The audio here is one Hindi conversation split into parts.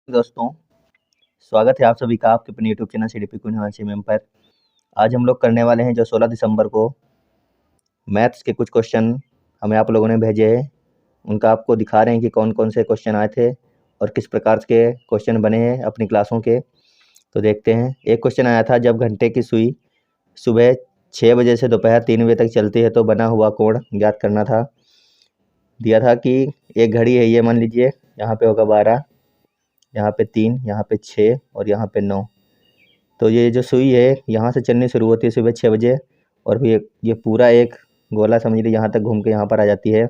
दोस्तों, स्वागत है आप सभी का आपके अपने यूट्यूब चैनल सीडीपी क्विज पर। आज हम लोग करने वाले हैं जो 16 दिसंबर को मैथ्स के कुछ क्वेश्चन हमें आप लोगों ने भेजे हैं, उनका आपको दिखा रहे हैं कि कौन कौन से क्वेश्चन आए थे और किस प्रकार के क्वेश्चन बने हैं अपनी क्लासों के। तो देखते हैं। एक क्वेश्चन आया था, जब घंटे की सुई सुबह 6 बजे से दोपहर 3 बजे तक चलती है तो बना हुआ कोण ज्ञात करना था। दिया था कि एक घड़ी है, ये मान लीजिए, यहाँ पे होगा 12, यहाँ पे 3, यहाँ पे 6 और यहाँ पे 9। तो ये जो सुई है यहाँ से चलनी शुरू होती है सुबह 6 बजे और फिर ये पूरा एक गोला समझ लीजिए यहाँ तक घूम के यहाँ पर आ जाती है।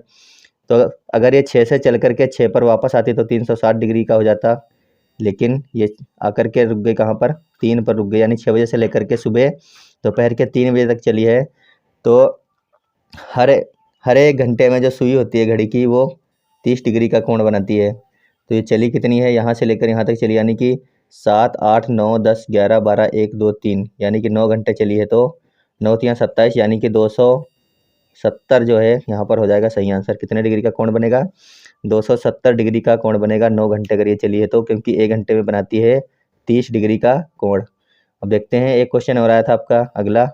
तो अगर ये 6 से चल करके 6 पर वापस आती तो 360 डिग्री का हो जाता, लेकिन ये आकर के रुक गई कहाँ पर, 3 पर रुक गई। यानी 6 बजे से लेकर के सुबह दोपहर के 3 बजे तक चली है। तो हर हर एक घंटे में जो सुई होती है घड़ी की वो 30 डिग्री का कोण बनाती है। तो ये चली कितनी है, यहाँ से लेकर यहाँ तक चली, यानी कि 7, 8, 9, 10, 11, 12, 1, 2, 3, यानी कि 9 घंटे चली है। तो 9 तियाँ 27, यानी कि 270 जो है यहाँ पर हो जाएगा सही आंसर। कितने डिग्री का कोण बनेगा? 270 डिग्री का कोण बनेगा 9 घंटे अगर ये चली है तो, क्योंकि 1 घंटे में बनाती है 30 डिग्री का कोण। अब देखते हैं, एक क्वेश्चन हो रहा था आपका अगला,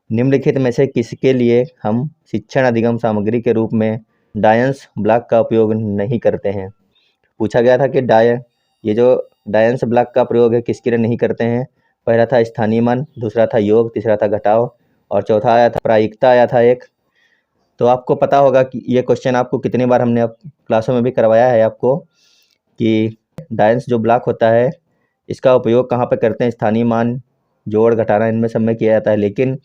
निम्नलिखित में से किसके लिए हम शिक्षण अधिगम सामग्री के रूप में डायंस ब्लॉक का उपयोग नहीं करते हैं। पूछा गया था कि ये जो डायंस ब्लॉक का प्रयोग है किसके लिए नहीं करते हैं। पहला था स्थानीय मान, दूसरा था योग, तीसरा था घटाव और चौथा आया था प्रायिकता आया था एक। तो आपको पता होगा कि ये क्वेश्चन आपको कितनी बार हमने क्लासों में भी करवाया है आपको, कि डायंस जो ब्लॉक होता है इसका उपयोग कहाँ पर करते हैं। स्थानीय मान, जोड़, घटाना, इनमें सब में किया जाता है, लेकिन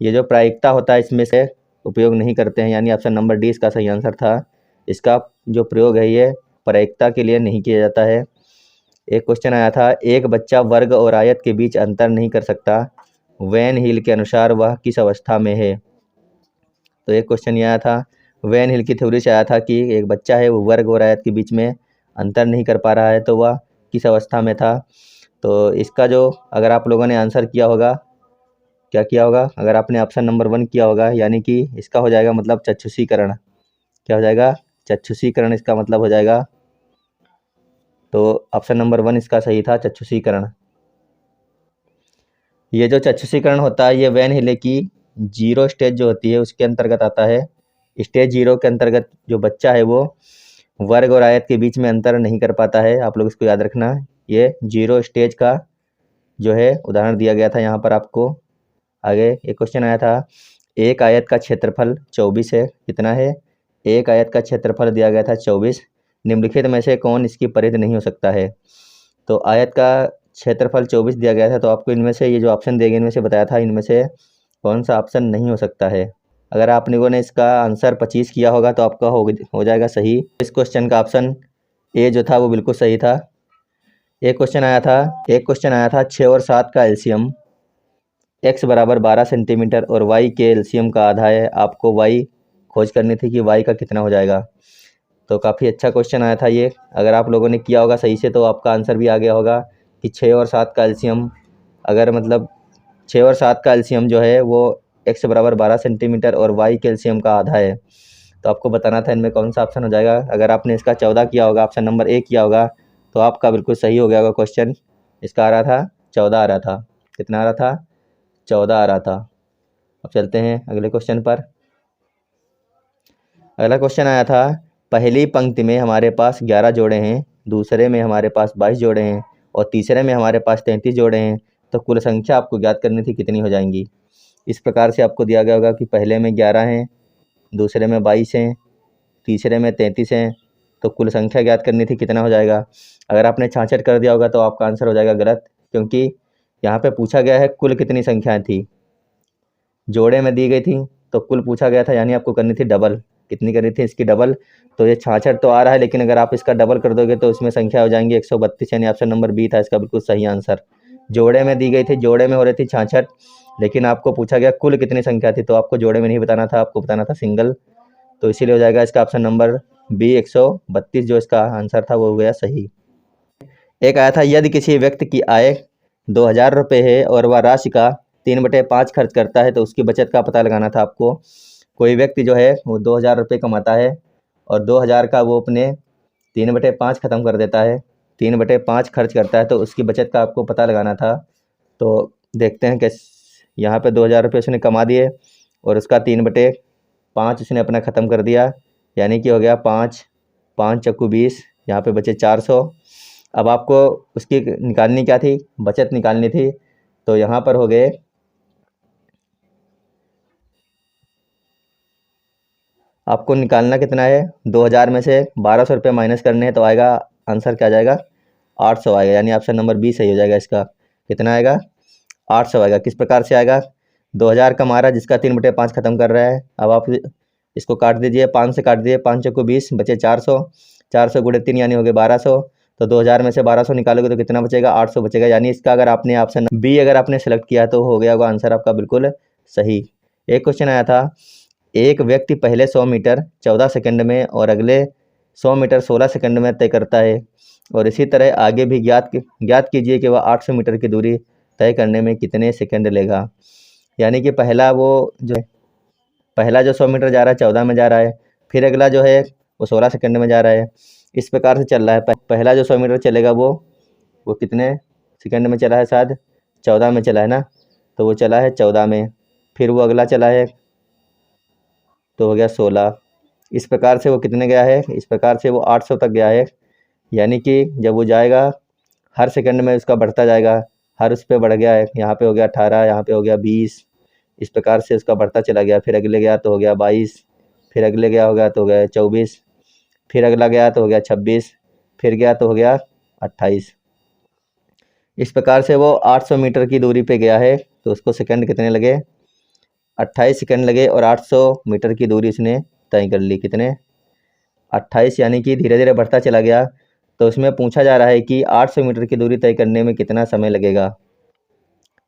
ये जो प्रायिकता होता है इसमें से उपयोग नहीं करते हैं। यानी ऑप्शन नंबर डी इसका सही आंसर था। इसका जो प्रयोग है ये प्रायिकता के लिए नहीं किया जाता है। एक क्वेश्चन आया था, एक बच्चा वर्ग और आयत के बीच अंतर नहीं कर सकता, वैन हिल के अनुसार वह किस अवस्था में है। तो एक क्वेश्चन ये आया था, वैन हिल की थ्योरी से आया था कि एक बच्चा है वो वर्ग और आयत के बीच में अंतर नहीं कर पा रहा है, तो वह किस अवस्था में था। तो इसका जो अगर आप लोगों ने आंसर किया होगा, क्या किया होगा, अगर आपने ऑप्शन नंबर 1 किया होगा, यानी कि इसका हो जाएगा मतलब चक्षुषीकरण। क्या हो जाएगा? चक्षुषीकरण इसका मतलब हो जाएगा। तो ऑप्शन नंबर 1 इसका सही था, चक्षुषीकरण। ये जो चक्षुषीकरण होता है ये वैन हिले की जीरो स्टेज जो होती है उसके अंतर्गत आता है। स्टेज 0 के अंतर्गत जो बच्चा है वो वर्ग और आयत के बीच में अंतर नहीं कर पाता है। आप लोग इसको याद रखना, ये जीरो स्टेज का जो है उदाहरण दिया गया था यहाँ पर आपको। आगे एक क्वेश्चन आया था, एक आयत का क्षेत्रफल 24 है, कितना है? एक आयत का क्षेत्रफल दिया गया था 24, निम्नलिखित में से कौन इसकी परिधि नहीं हो सकता है। तो आयत का क्षेत्रफल 24 दिया गया था, तो आपको इनमें से ये जो ऑप्शन दिए गए इनमें से बताया था, इनमें से कौन सा ऑप्शन नहीं हो सकता है। अगर आप लोगों ने इसका आंसर 25 किया होगा तो आपका हो जाएगा सही। इस क्वेश्चन का ऑप्शन ए जो था वो बिल्कुल सही था। एक क्वेश्चन आया था 6 और 7 का एलसीएम x बराबर 12 सेंटीमीटर और y के एलसीएम का आधा है, आपको y खोज करनी थी कि y का कितना हो जाएगा। तो काफ़ी अच्छा क्वेश्चन आया था ये। अगर आप लोगों ने किया होगा सही से तो आपका आंसर भी आ गया होगा कि 6 और 7 का एलसीएम, अगर मतलब 6 और 7 का एलसीएम जो है वो x बराबर 12 सेंटीमीटर और y के एलसीएम का आधा है। तो आपको बताना था इनमें कौन सा ऑप्शन हो जाएगा। अगर आपने इसका 14 किया होगा, ऑप्शन नंबर 1 किया होगा, तो आपका बिल्कुल सही हो गया होगा क्वेश्चन। इसका आ रहा था 14 आ रहा था। कितना आ रहा था? 14 आ रहा था। अब चलते हैं अगले क्वेश्चन पर। अगला क्वेश्चन आया था, पहली पंक्ति में हमारे पास 11 जोड़े हैं, दूसरे में हमारे पास 22 जोड़े हैं और तीसरे में हमारे पास 33 जोड़े हैं, तो कुल संख्या आपको ज्ञात करनी थी, कितनी हो जाएंगी। इस प्रकार से आपको दिया गया होगा कि पहले में 11 हैं, दूसरे में 22 हैं, तीसरे में 33 हैं, तो कुल संख्या ज्ञात करनी थी, कितना हो जाएगा। अगर आपने 66 कर दिया होगा तो आपका आंसर हो जाएगा गलत, क्योंकि यहाँ पे पूछा गया है कुल कितनी संख्याएं थी, जोड़े में दी गई थी, तो कुल पूछा गया था, यानी आपको करनी थी डबल। कितनी करनी थी इसकी डबल। तो ये 66 तो आ रहा है, लेकिन अगर आप इसका डबल कर दोगे तो इसमें संख्या हो जाएंगी 132, यानी ऑप्शन नंबर बी था इसका बिल्कुल सही आंसर। जोड़े में दी गई थी, जोड़े में हो रही थी 66, लेकिन आपको पूछा गया कुल कितनी संख्या थी, तो आपको जोड़े में नहीं बताना था, आपको बताना था सिंगल। तो इसीलिए हो जाएगा इसका ऑप्शन नंबर बी 132 जो इसका आंसर था वो हो गया सही। एक आया था, यदि किसी व्यक्ति की आय 2000 रुपये है और वह राशि का 3/5 खर्च करता है तो उसकी बचत का पता लगाना था आपको। कोई व्यक्ति जो है वो 2000 रुपये कमाता है और 2000 का वो अपने 3/5 खत्म कर देता है, 3/5 खर्च करता है तो उसकी बचत का आपको पता लगाना था। तो देखते हैं कि यहाँ पे 2000 रुपये उसने कमा दिए और उसका 3/5 उसने अपना ख़त्म कर दिया, यानी कि हो गया 5, 5 चक्कू 20, यहाँ पे बचे 400। अब आपको उसकी निकालनी क्या थी, बचत निकालनी थी। तो यहाँ पर हो गए, आपको निकालना कितना है, 2000 में से 1200 रुपये माइनस करने हैं तो आएगा आंसर क्या आ जाएगा, 800 आएगा, यानी ऑप्शन नंबर बी सही हो जाएगा। इसका कितना आएगा, 800 आएगा। किस प्रकार से आएगा, 2000 का मारा जिसका 3/5 खत्म कर रहा है। अब आप इसको काट दीजिए, 5 से काट दीजिए, 5 चक्कू 20, बचे 400, 400 गुणे 3 यानी हो गए 1200। तो 2000 में से 1200 निकालोगे तो कितना बचेगा, 800 बचेगा। यानी इसका अगर आपने ऑप्शन बी अगर आपने सेलेक्ट किया तो हो गया होगा आंसर आपका बिल्कुल सही। एक क्वेश्चन आया था, एक व्यक्ति पहले 100 मीटर 14 सेकंड में और अगले 100 मीटर 16 सेकंड में तय करता है, और इसी तरह आगे भी ज्ञात कीजिए कि वह 800 मीटर की दूरी तय करने में कितने सेकंड लेगा। यानी कि पहला जो 100 मीटर जा रहा है 14 में जा रहा है, फिर अगला जो है वो 16 सेकंड में जा रहा है। इस प्रकार से चल रहा है। पहला जो 100 मीटर चलेगा वो कितने सेकंड में चला है, शायद 14 में चला है ना, तो वो चला है 14 में। फिर वो अगला चला है तो हो गया 16। इस प्रकार से वो कितने गया है, इस प्रकार से वो 800 तक गया है। यानी कि जब वो जाएगा हर सेकंड में उसका बढ़ता जाएगा, हर उस पर बढ़ गया है। यहाँ पे हो गया 18, यहाँ पे हो गया 20, इस प्रकार से उसका बढ़ता चला गया। फिर अगले गया तो हो गया 22, फिर अगले गया हो गया तो हो गया 24, फिर अगला गया तो हो गया 26, फिर गया तो हो गया 28। इस प्रकार से वो 800 मीटर की दूरी पे गया है। तो उसको सेकंड कितने लगे, 28 सेकंड लगे, और 800 मीटर की दूरी उसने तय कर ली। कितने, 28, यानी कि धीरे धीरे बढ़ता चला गया। तो उसमें पूछा जा रहा है कि 800 मीटर की दूरी तय करने में कितना समय लगेगा,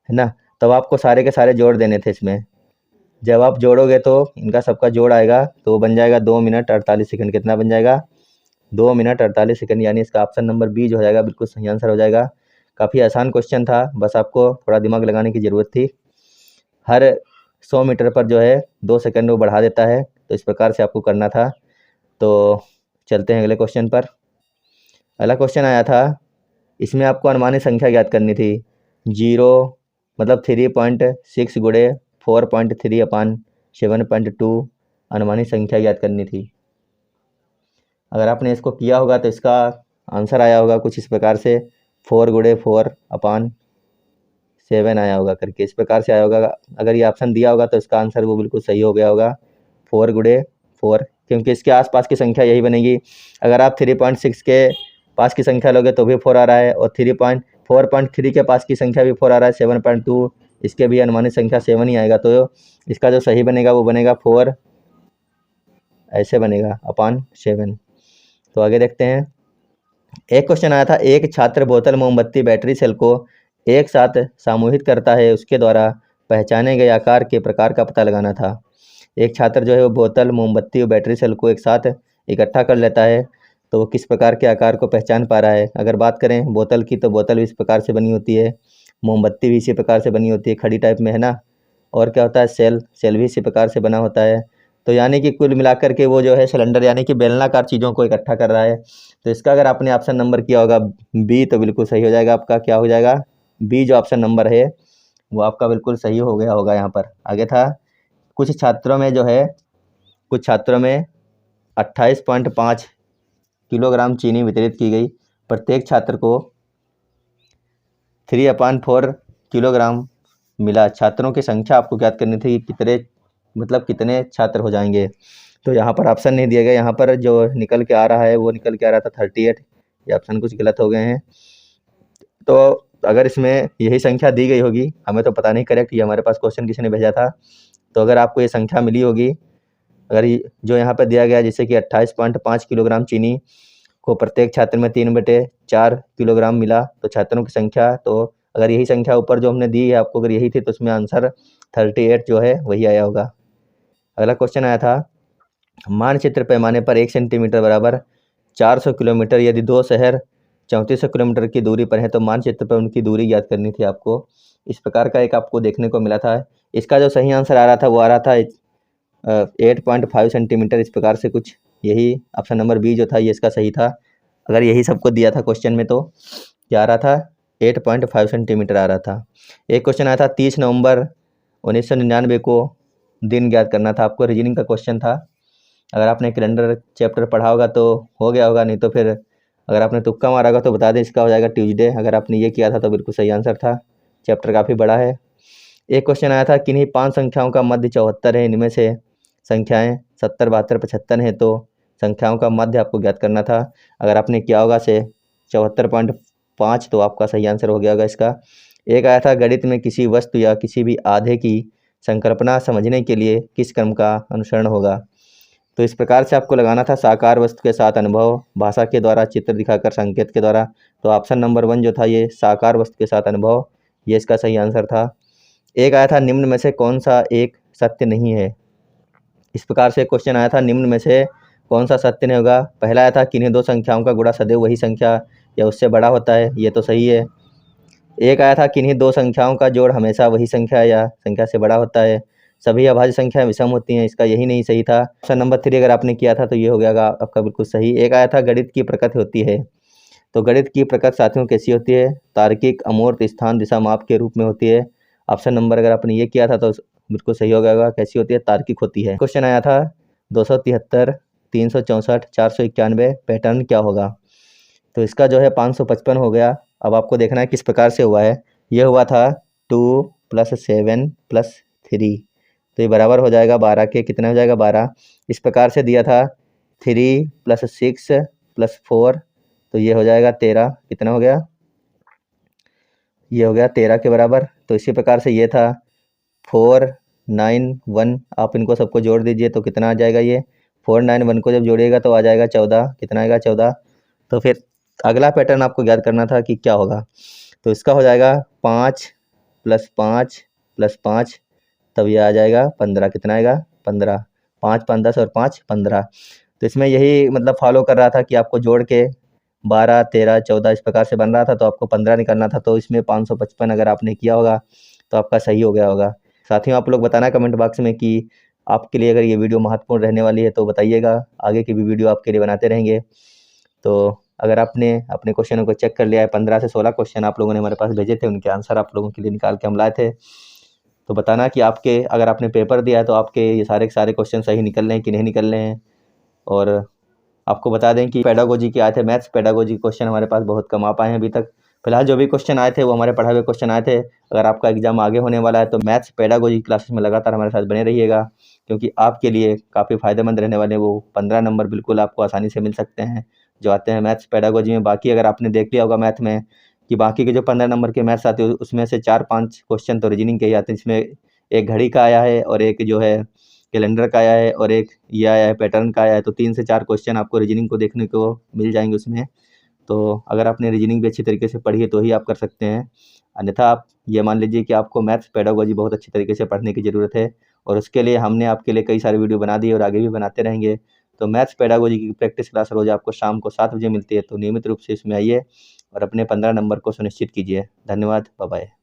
है ना। तब आपको सारे के सारे जोड़ देने थे इसमें। जब आप जोड़ोगे तो इनका सबका जोड़ आएगा तो वो बन जाएगा 2 मिनट 48 सेकंड। कितना बन जाएगा, 2 मिनट 48 सेकंड। यानी इसका ऑप्शन नंबर बी जो हो जाएगा बिल्कुल सही आंसर हो जाएगा। काफ़ी आसान क्वेश्चन था, बस आपको थोड़ा दिमाग लगाने की ज़रूरत थी। हर 100 मीटर पर जो है 2 सेकंड वो बढ़ा देता है, तो इस प्रकार से आपको करना था। तो चलते हैं अगले क्वेश्चन पर। अगला क्वेश्चन आया था, इसमें आपको अनुमानित संख्या ज्ञात करनी थी। 0 मतलब 3.6 गुणे 4.3 अपान 7.2 अनुमानित संख्या ज्ञात करनी थी। अगर आपने इसको किया होगा तो इसका आंसर आया होगा कुछ इस प्रकार से, 4 गुणे 4 अपान 7 आया होगा करके, इस प्रकार से आया होगा। अगर ये ऑप्शन दिया होगा तो इसका आंसर वो बिल्कुल सही हो गया होगा, 4 गुणे 4, क्योंकि इसके आसपास की संख्या यही बनेगी। अगर आप 3.6 के पास की संख्या लोगे तो भी 4 आ रहा है, और 4.3 के पास की संख्या भी 4 आ रहा है, 7.2 इसके भी अनुमानित संख्या 7 ही आएगा। तो इसका जो सही बनेगा वो बनेगा 4 ऐसे बनेगा अपान 7। तो आगे देखते हैं। एक क्वेश्चन आया था, एक छात्र बोतल मोमबत्ती बैटरी सेल को एक साथ सामूहित करता है, उसके द्वारा पहचाने गए आकार के प्रकार का पता लगाना था। एक छात्र जो है वो बोतल मोमबत्ती और बैटरी सेल को एक साथ इकट्ठा कर लेता है, तो वो किस प्रकार के आकार को पहचान पा रहा है। अगर बात करें बोतल की तो बोतल भी इस प्रकार से बनी होती है, मोमबत्ती भी इसी प्रकार से बनी होती है, खड़ी टाइप में, है ना। और क्या होता है, सेल भी इसी प्रकार से बना होता है। तो यानी कि कुल मिलाकर के वो जो है सिलेंडर यानी कि बेलनाकार चीज़ों को इकट्ठा कर रहा है। तो इसका अगर आपने ऑप्शन नंबर किया होगा बी तो बिल्कुल सही हो जाएगा आपका। क्या हो जाएगा, बी जो ऑप्शन नंबर है वो आपका बिल्कुल सही हो गया होगा। यहाँ पर आगे था, कुछ छात्रों में 28.5 किलोग्राम चीनी वितरित की गई, प्रत्येक छात्र को 3/4 किलोग्राम मिला। छात्रों की संख्या आपको ज्ञात करनी थी, कितने छात्र हो जाएंगे। तो यहाँ पर ऑप्शन नहीं दिया गया, यहाँ पर जो निकल के आ रहा है वो निकल के आ रहा था 38। ये ऑप्शन कुछ गलत हो गए हैं। तो अगर इसमें यही संख्या दी गई होगी, हमें तो पता नहीं करेक्ट, ये हमारे पास क्वेश्चन किसी ने भेजा था। तो अगर आपको ये संख्या मिली होगी, अगर जो यहाँ पर दिया गया जैसे कि 28.5 किलोग्राम चीनी को प्रत्येक छात्र में 3/4 किलोग्राम मिला, तो छात्रों की संख्या, तो अगर यही संख्या ऊपर जो हमने दी है आपको अगर यही थी तो उसमें आंसर 38 जो है वही आया होगा। अगला क्वेश्चन आया था, मानचित्र पैमाने पर 1 सेंटीमीटर बराबर 400 किलोमीटर, यदि दो शहर 3400 किलोमीटर की दूरी पर है तो मानचित्र पर उनकी दूरी ज्ञात करनी थी आपको। इस प्रकार का एक आपको देखने को मिला था। इसका जो सही आंसर आ रहा था वो आ रहा था 8.5 सेंटीमीटर, इस प्रकार से कुछ, यही ऑप्शन नंबर बी जो था ये इसका सही था। अगर यही सबको दिया था क्वेश्चन में तो क्या आ रहा था, 8.5 सेंटीमीटर आ रहा था। एक क्वेश्चन आया था 30 नवंबर 1999 को दिन ज्ञात करना था, आपको रीजनिंग का क्वेश्चन था। अगर आपने कैलेंडर चैप्टर पढ़ा होगा तो हो गया होगा, नहीं तो फिर अगर आपने तुक्का मारा होगा तो बता दें, इसका हो जाएगा ट्यूसडे। अगर आपने ये किया था तो बिल्कुल सही आंसर था, चैप्टर काफ़ी बड़ा है। एक क्वेश्चन आया था किन्हीं 5 संख्याओं का मध्य 74 है, इनमें से संख्याएं 70, 72, 75 है, तो संख्याओं का मध्य आपको ज्ञात करना था। अगर आपने किया होगा से 74.5 तो आपका सही आंसर हो गया होगा इसका। एक आया था गणित में किसी वस्तु या किसी भी आधे की संकल्पना समझने के लिए किस क्रम का अनुसरण होगा, तो इस प्रकार से आपको लगाना था साकार वस्तु के साथ अनुभव, भाषा के द्वारा, चित्र दिखाकर, संकेत के द्वारा। तो ऑप्शन नंबर 1 जो था ये साकार वस्तु के साथ अनुभव, ये इसका सही आंसर था। एक आया था निम्न में से कौन सा एक सत्य नहीं है, इस प्रकार से क्वेश्चन आया था निम्न में से कौन सा सत्य नहीं होगा। पहला आया था किन्हीं 2 संख्याओं का गुणा सदैव वही संख्या या उससे बड़ा होता है, ये तो सही है। एक आया था किन्हीं 2 संख्याओं का जोड़ हमेशा वही संख्या या संख्या से बड़ा होता है, सभी अभाज्य संख्याएं विषम होती हैं, इसका यही नहीं सही था। ऑप्शन नंबर 3 अगर आपने किया था तो ये हो गया आपका बिल्कुल सही। एक आया था गणित की प्रकृति होती है, तो गणित की प्रकृति साथियों कैसी होती है, तार्किक, अमूर्त, स्थान, दिशा, माप के रूप में होती है। ऑप्शन नंबर अगर आपने ये किया था तो बिल्कुल सही हो गया, कैसी होती है, तार्किक होती है। क्वेश्चन आया था 273, 364, 491 पैटर्न क्या होगा, तो इसका जो है 555 हो गया। अब आपको देखना है किस प्रकार से हुआ है। यह हुआ था 2 + 7 + 3, तो ये बराबर हो जाएगा 12 के, कितना हो जाएगा 12। इस प्रकार से दिया था 3 + 6 + 4, तो ये हो जाएगा 13, कितना हो गया, ये हो गया 13 के बराबर। तो इसी प्रकार से ये था 4, 9, 1, आप इनको सबको जोड़ दीजिए तो कितना आ जाएगा, ये 4, 9, 1 को जब जोड़िएगा तो आ जाएगा 14, कितना आएगा 14। तो फिर अगला पैटर्न आपको याद करना था कि क्या होगा, तो इसका हो जाएगा 5 + 5 + 5, तब ये आ जाएगा 15, कितना आएगा 15, 5, 5, 10 और 5, 15। तो इसमें यही मतलब फॉलो कर रहा था कि आपको जोड़ के 12, 13, 14 इस प्रकार से बन रहा था, तो आपको 15 निकालना था, तो इसमें 555 अगर आपने किया होगा तो आपका सही हो गया होगा। साथियों आप लोग बताना कमेंट बॉक्स में कि आपके लिए अगर ये वीडियो महत्वपूर्ण रहने वाली है तो बताइएगा, आगे की भी वीडियो आपके लिए बनाते रहेंगे। तो अगर आपने अपने क्वेश्चनों को चेक कर लिया है, 15 से 16 क्वेश्चन आप लोगों ने हमारे पास भेजे थे, उनके आंसर आप लोगों के लिए निकाल के हम लाए थे। तो बताना कि आपके अगर आपने पेपर दिया है तो आपके ये सारे के सारे क्वेश्चन सही निकल रहे हैं कि नहीं निकल रहे हैं। और आपको बता दें कि पेडागोजी के आए थे, मैथ्स पेडागोजी क्वेश्चन हमारे पास बहुत कम आ पाए हैं अभी तक। फिलहाल जो भी क्वेश्चन आए थे वो हमारे पढ़ाए हुए क्वेश्चन आए थे। अगर आपका एग्जाम आगे होने वाला है तो मैथ्स पेडागोजी क्लासेस में लगातार हमारे साथ बने रहिएगा, क्योंकि आपके लिए काफ़ी फायदेमंद रहने वाले वो 15 नंबर बिल्कुल आपको आसानी से मिल सकते हैं जो आते हैं मैथ्स पेडागोजी में। बाकी अगर आपने देख लिया होगा मैथ में कि बाकी के जो 15 नंबर के मैथ्स आते हैं उसमें से 4-5 क्वेश्चन तो रीजनिंग के ही आते हैं, जिसमें एक घड़ी का आया है और एक जो है कैलेंडर का आया है और एक ये आया है पैटर्न का आया है। तो 3 से 4 क्वेश्चन आपको रीजनिंग को देखने को मिल जाएंगे उसमें। तो अगर आपने रीजनिंग भी अच्छी तरीके से पढ़ी है तो ही आप कर सकते हैं, अन्यथा आप ये मान लीजिए कि आपको मैथ्स पेडागोजी बहुत अच्छी तरीके से पढ़ने की ज़रूरत है, और उसके लिए हमने आपके लिए कई सारे वीडियो बना दिए और आगे भी बनाते रहेंगे। तो मैथ्स पेडागोजी की प्रैक्टिस क्लास रोज़ आपको शाम को 7 बजे मिलती है, तो नियमित रूप से इसमें आइए और अपने 15 नंबर को सुनिश्चित कीजिए। धन्यवाद, बाय बाय।